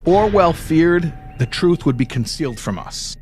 Orwell feared the truth would be concealed from us.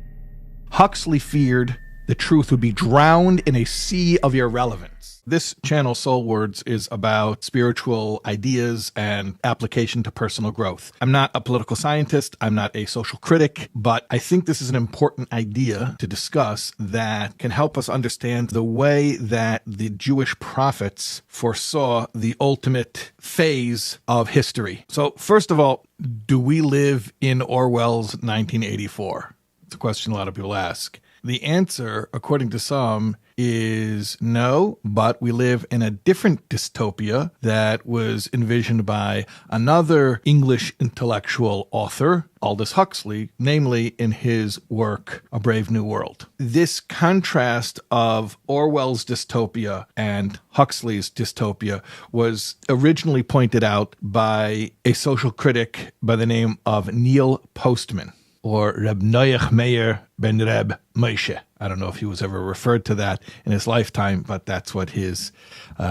Huxley feared the truth would be drowned in a sea of irrelevance. This channel, Soul Words, is about spiritual ideas and application to personal growth. I'm not a political scientist. I'm not a social critic, but I think this is an important idea to discuss that can help us understand the way that the Jewish prophets foresaw the ultimate phase of history. So first of all, do we live in Orwell's 1984? It's a question a lot of people ask. The answer, according to some, is no, but we live in a different dystopia that was envisioned by another English intellectual author, Auldus Huxley, namely in his work, A Brave New World. This contrast of Orwell's dystopia and Huxley's dystopia was originally pointed out by a social critic by the name of Neil Postman, or Reb Noach Meir ben Reb Moshe. I don't know if he was ever referred to that in his lifetime, but that's what his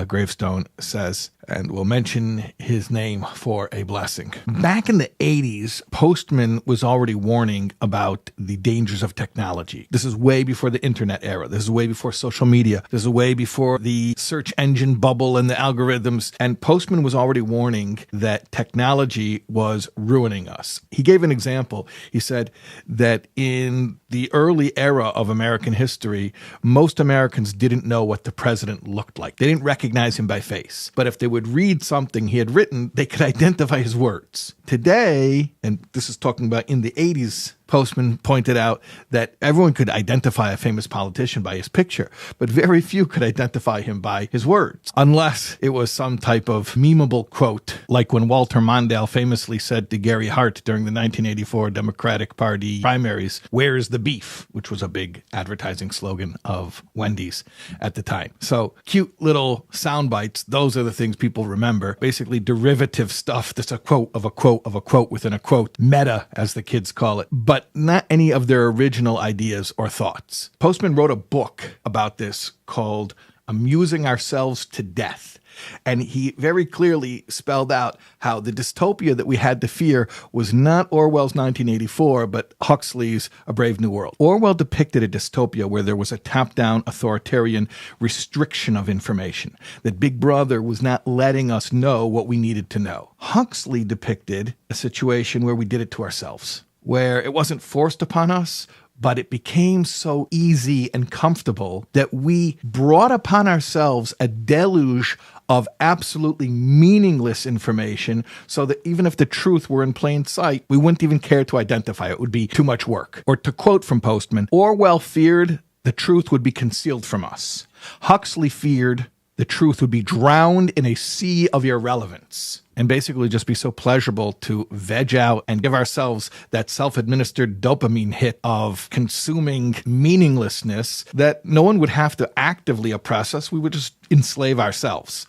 gravestone says. And we'll mention his name for a blessing. Back in the 80s, Postman was already warning about the dangers of technology. This is way before the internet era. This is way before social media. This is way before the search engine bubble and the algorithms. And Postman was already warning that technology was ruining us. He gave an example. He said that in the early era of American history, most Americans didn't know what the president looked like. They didn't recognize him by face. But if they would read something he had written, they could identify his words. Today, and this is talking about in the 80s, Postman pointed out that everyone could identify a famous politician by his picture, but very few could identify him by his words, unless it was some type of memeable quote, like when Walter Mondale famously said to Gary Hart during the 1984 Democratic Party primaries, "Where's the beef?" which was a big advertising slogan of Wendy's at the time. So cute little sound bites, those are the things people remember. Basically derivative stuff that's a quote of a quote of a quote within a quote, meta as the kids call it, but not any of their original ideas or thoughts. Postman wrote a book about this called Amusing Ourselves to Death. And he very clearly spelled out how the dystopia that we had to fear was not Orwell's 1984, but Huxley's A Brave New World. Orwell depicted a dystopia where there was a top-down authoritarian restriction of information, that Big Brother was not letting us know what we needed to know. Huxley depicted a situation where we did it to ourselves, where it wasn't forced upon us, but it became so easy and comfortable that we brought upon ourselves a deluge of absolutely meaningless information, so that even if the truth were in plain sight, we wouldn't even care to identify it. It would be too much work. Or to quote from Postman, Orwell feared the truth would be concealed from us. Huxley feared the truth would be drowned in a sea of irrelevance, and basically just be so pleasurable to veg out and give ourselves that self-administered dopamine hit of consuming meaninglessness that no one would have to actively oppress us. We would just enslave ourselves.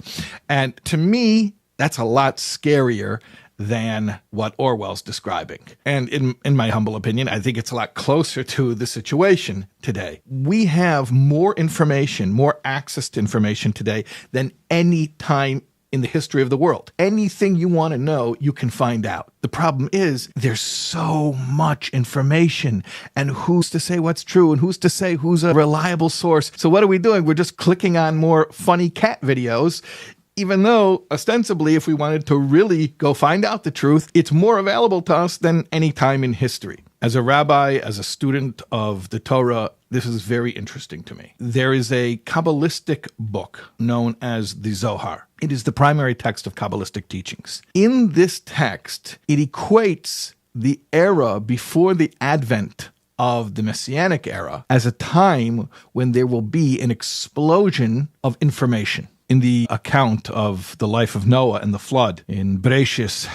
And to me, that's a lot scarier than what Orwell's describing. And in my humble opinion, I think it's a lot closer to the situation today. We have more information, more access to information today than any time in the history of the world. Anything you want to know, you can find out. The problem is there's so much information, and who's to say what's true, and who's to say who's a reliable source? So what are we doing? We're just clicking on more funny cat videos, even though ostensibly, if we wanted to really go find out the truth, it's more available to us than any time in history. As a rabbi, as a student of the Torah, this is very interesting to me. There is a Kabbalistic book known as the Zohar. It is the primary text of Kabbalistic teachings. In this text, it equates the era before the advent of the Messianic era as a time when there will be an explosion of information. In the account of the life of Noah and the flood in Bereshis,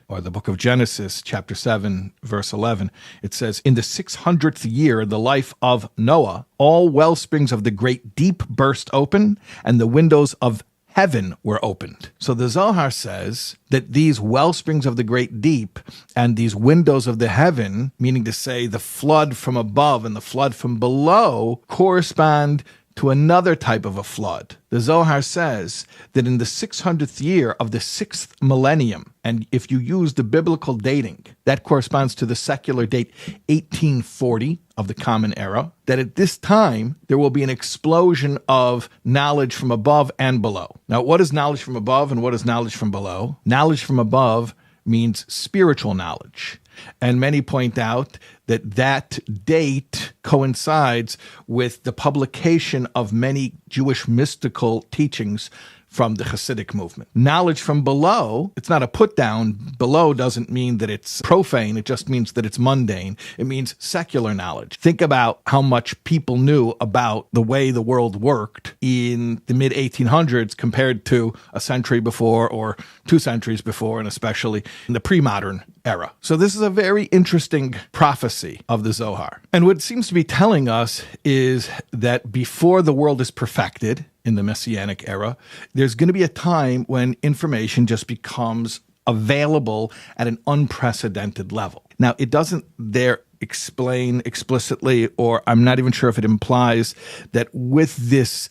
or the book of Genesis, chapter 7, verse 11, it says, "In the 600th year of the life of Noah, all well springs of the great deep burst open, and the windows of heaven were opened." So the Zohar says that these well springs of the great deep and these windows of the heaven, meaning to say the flood from above and the flood from below, correspond to another type of a flood. The Zohar says that in the 600th year of the 6th millennium, and if you use the biblical dating, that corresponds to the secular date 1840 of the Common Era, that at this time there will be an explosion of knowledge from above and below. Now, what is knowledge from above and what is knowledge from below? Knowledge from above means spiritual knowledge. And many point out that that date coincides with the publication of many Jewish mystical teachings from the Hasidic movement. Knowledge from below, it's not a put down. Below doesn't mean that it's profane. It just means that it's mundane. It means secular knowledge. Think about how much people knew about the way the world worked in the mid-1800s compared to a century before or 2 centuries before, and especially in the pre-modern era. So this is a very interesting prophecy of the Zohar. And what it seems to be telling us is that before the world is perfected, in the Messianic era, there's going to be a time when information just becomes available at an unprecedented level. Now, it doesn't there explain explicitly, or I'm not even sure if it implies that with this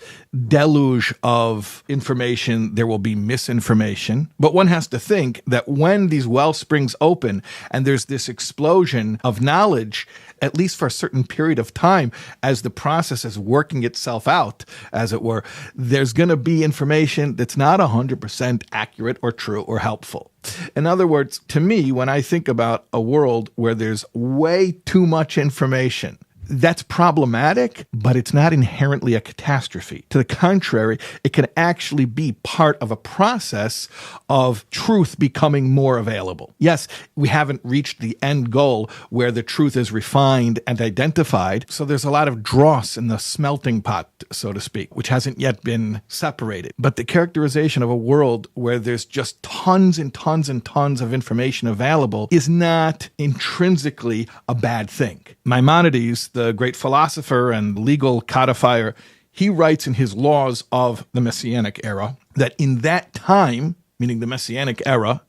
deluge of information, there will be misinformation. But one has to think that when these well springs open and there's this explosion of knowledge, at least for a certain period of time, as the process is working itself out, as it were, there's going to be information that's not 100% accurate or true or helpful. In other words, to me, when I think about a world where there's way too much information, that's problematic, but it's not inherently a catastrophe. To the contrary, it can actually be part of a process of truth becoming more available. Yes, we haven't reached the end goal where the truth is refined and identified, so there's a lot of dross in the smelting pot, so to speak, which hasn't yet been separated. But the characterization of a world where there's just tons and tons and tons of information available is not intrinsically a bad thing. Maimonides, the great philosopher and legal codifier, he writes in his Laws of the Messianic era that in that time, meaning the Messianic era,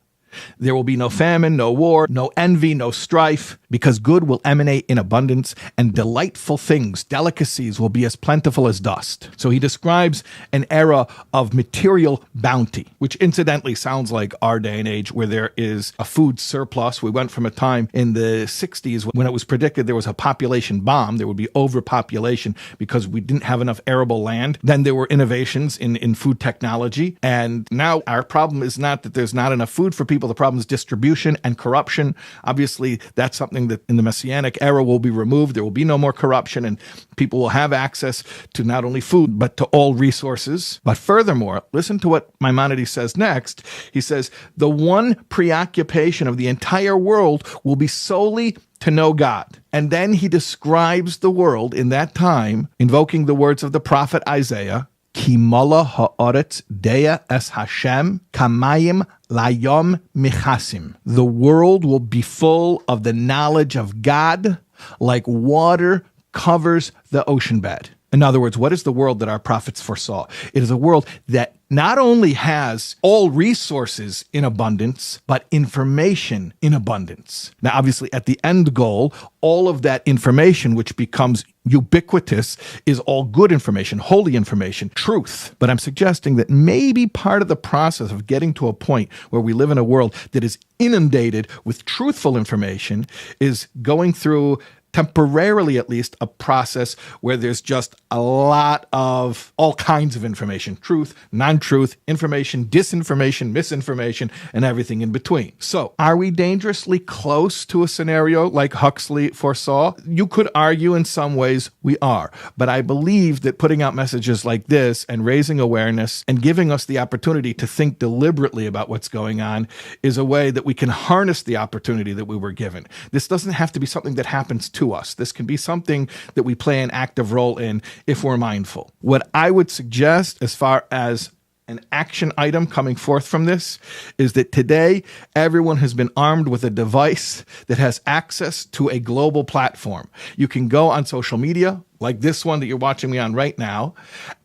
there will be no famine, no war, no envy, no strife, because good will emanate in abundance, and delightful things, delicacies, will be as plentiful as dust. So he describes an era of material bounty, which incidentally sounds like our day and age where there is a food surplus. We went from a time in the 60s when it was predicted there was a population bomb, there would be overpopulation because we didn't have enough arable land. Then there were innovations in food technology, and now our problem is not that there's not enough food for people. The problem is distribution and corruption. Obviously, that's something that in the Messianic era will be removed. There will be no more corruption, and people will have access to not only food, but to all resources. But furthermore, listen to what Maimonides says next. He says, the one preoccupation of the entire world will be solely to know God. And then he describes the world in that time, invoking the words of the prophet Isaiah, Ki mala ha'aretz dea es Hashem kamayim layom michasim. The world will be full of the knowledge of God like water covers the ocean bed. In other words, what is the world that our prophets foresaw? It is a world that not only has all resources in abundance, but information in abundance. Now, obviously, at the end goal, all of that information, which becomes ubiquitous, is all good information, holy information, truth. But I'm suggesting that maybe part of the process of getting to a point where we live in a world that is inundated with truthful information is going through, temporarily at least, a process where there's just a lot of all kinds of information, truth, non-truth, information, disinformation, misinformation, and everything in between. So are we dangerously close to a scenario like Huxley foresaw? You could argue in some ways we are, but I believe that putting out messages like this and raising awareness and giving us the opportunity to think deliberately about what's going on is a way that we can harness the opportunity that we were given. This doesn't have to be something that happens to us. This can be something that we play an active role in if we're mindful. What I would suggest as far as an action item coming forth from this is that today everyone has been armed with a device that has access to a global platform. You can go on social media, like this one that you're watching me on right now,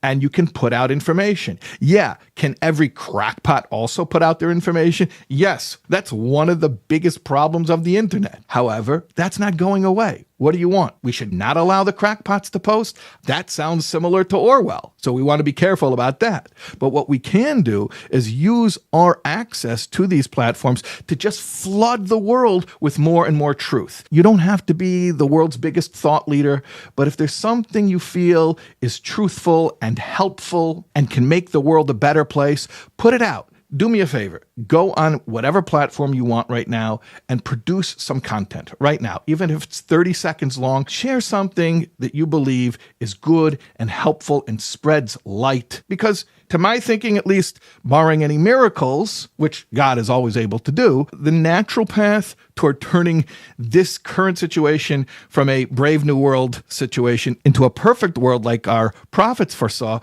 and you can put out information. Yeah, can every crackpot also put out their information? Yes, that's one of the biggest problems of the internet. However, that's not going away. What do you want? We should not allow the crackpots to post? That sounds similar to Orwell, so we want to be careful about that. But what we can do is use our access to these platforms to just flood the world with more and more truth. You don't have to be the world's biggest thought leader, but if there's something you feel is truthful and helpful and can make the world a better place, put it out. Do me a favor. Go on whatever platform you want right now and produce some content right now. Even if it's 30 seconds long, share something that you believe is good and helpful and spreads light. Because to my thinking, at least, barring any miracles, which God is always able to do, the natural path toward turning this current situation from a brave new world situation into a perfect world like our prophets foresaw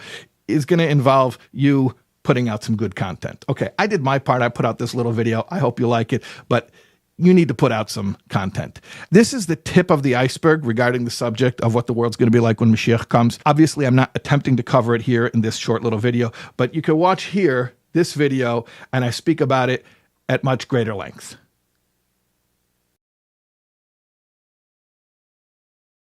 is going to involve you putting out some good content. Okay, I did my part. I put out this little video. I hope you like it, but you need to put out some content. This is the tip of the iceberg regarding the subject of what the world's going to be like when Mashiach comes. Obviously, I'm not attempting to cover it here in this short little video, but you can watch here this video, and I speak about it at much greater length.